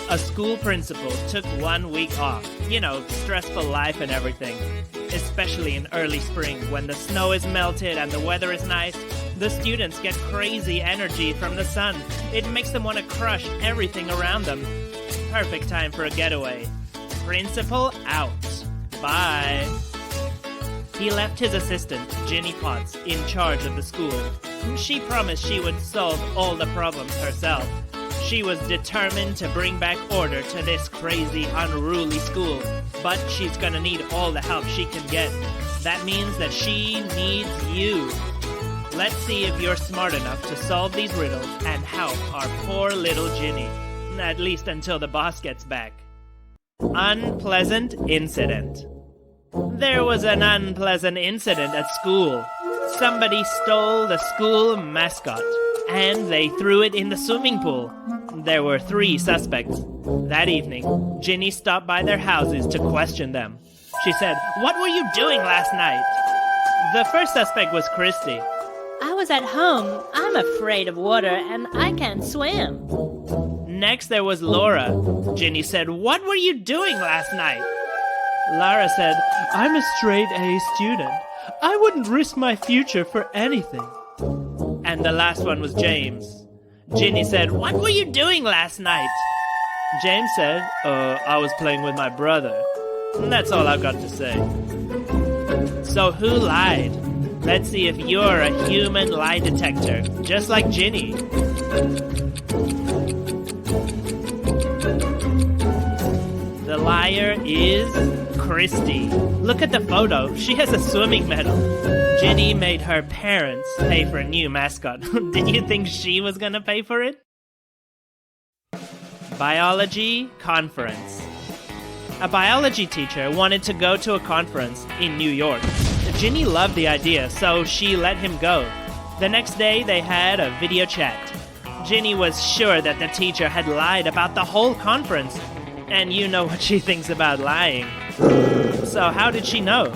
A school principal took 1 week off. You know, stressful life and everything. Especially in early spring, when the snow is melted and the weather is nice, the students get crazy energy from the sun. It makes them want to crush everything around them. Perfect time for a getaway. Principal out. Bye. He left his assistant, Ginny Potts, in charge of the school. She promised she would solve all the problems herself. She was determined to bring back order to this crazy, unruly school. But she's gonna need all the help she can get. That means that she needs you. Let's see if you're smart enough to solve these riddles and help our poor little Ginny. At least until the boss gets back. Unpleasant incident. There was an unpleasant incident at school. Somebody stole the school mascot, and they threw it in the swimming pool. There were 3 suspects. That evening, Ginny stopped by their houses to question them. She said, "What were you doing last night?" The first suspect was Christy. I was at home. I'm afraid of water and I can't swim. Next, there was Laura. Ginny said, "What were you doing last night?" Lara said, "I'm a straight-A student. I wouldn't risk my future for anything." And the last one was James. Ginny said, "What were you doing last night?" James said, I was playing with my brother. And that's all I've got to say. So who lied? Let's see if you're a human lie detector, just like Ginny. The liar is Christy. Look at the photo. She has a swimming medal. Ginny made her parents pay for a new mascot. Did you think she was gonna pay for it? Biology conference. A biology teacher wanted to go to a conference in New York. Ginny loved the idea, so she let him go. The next day, they had a video chat. Ginny was sure that the teacher had lied about the whole conference. And you know what she thinks about lying. So how did she know?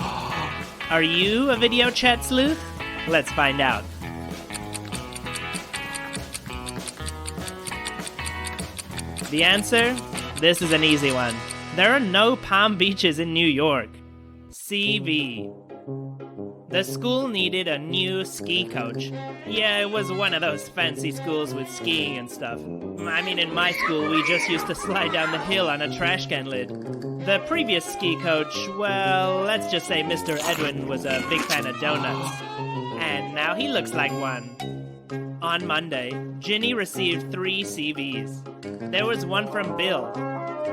Are you a video chat sleuth? Let's find out. The answer? This is an easy one. There are no Palm Beaches in New York. CV. The school needed a new ski coach. Yeah, it was one of those fancy schools with skiing and stuff. I mean, in my school, we just used to slide down the hill on a trash can lid. The previous ski coach, well, let's just say Mr. Edwin was a big fan of doughnuts. And now he looks like one. On Monday, Ginny received 3 CVs. There was one from Bill.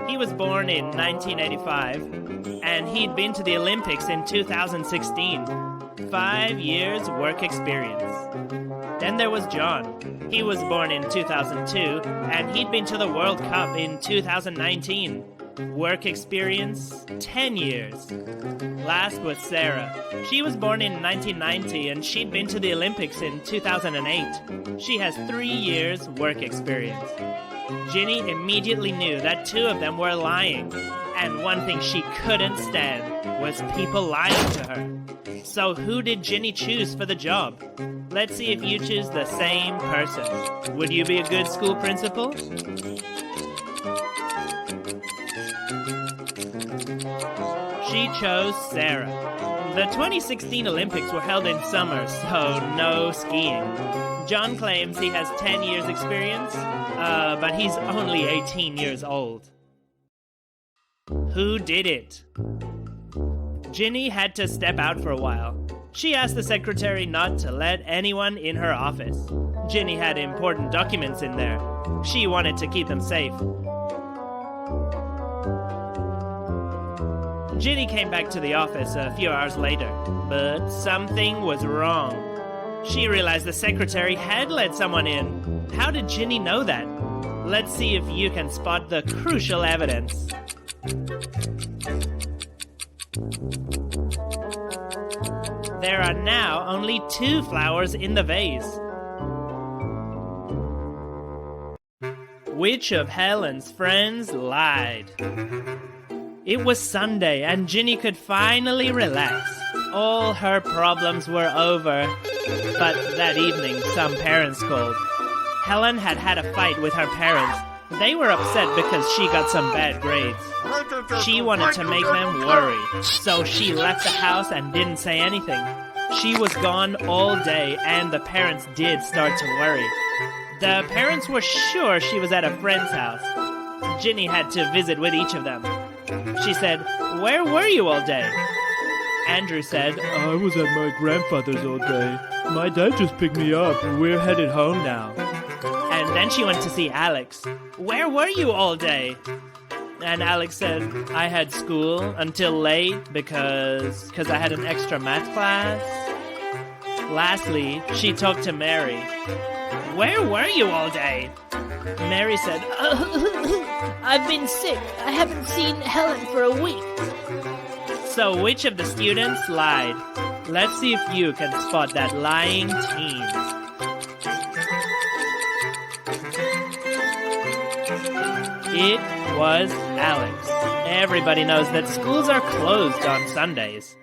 He was born in 1985, and he'd been to the Olympics in 2016. 5 years work experience. Then there was John. He was born in 2002, and he'd been to the World Cup in 2019. Work experience, 10 years. Last was Sarah. She was born in 1990, and she'd been to the Olympics in 2008. She has 3 years work experience. Ginny immediately knew that 2 of them were lying, and one thing she couldn't stand was people lying to her. So who did Ginny choose for the job? Let's see if you choose the same person. Would you be a good school principal? She chose Sarah. The 2016 Olympics were held in summer, so no skiing. John claims he has 10 years experience, but he's only 18 years old. Who did it? Ginny had to step out for a while. She asked the secretary not to let anyone in her office. Ginny had important documents in there. She wanted to keep them safe. Ginny came back to the office a few hours later, but something was wrong. She realized the secretary had let someone in. How did Ginny know that? Let's see if you can spot the crucial evidence. There are now only 2 flowers in the vase. Which of Helen's friends lied? It was Sunday, and Ginny could finally relax. All her problems were over. But that evening, some parents called. Helen had had a fight with her parents, They were upset because she got some bad grades. She wanted to make them worry, so she left the house and didn't say anything. She was gone all day, and the parents did start to worry. The parents were sure she was at a friend's house. Ginny had to visit with each of them. She said, "Where were you all day?" Andrew said, "I was at my grandfather's all day. My dad just picked me up. We're headed home now." And then she went to see Alex. "Where were you all day?" And Alex said, "I had school until late because I had an extra math class." Lastly, she talked to Mary. "Where were you all day?" Mary said, I've been sick. I haven't seen Helen for a week. So which of the students lied? Let's see if you can spot that lying teen. It was Alex. Everybody knows that schools are closed on Sundays.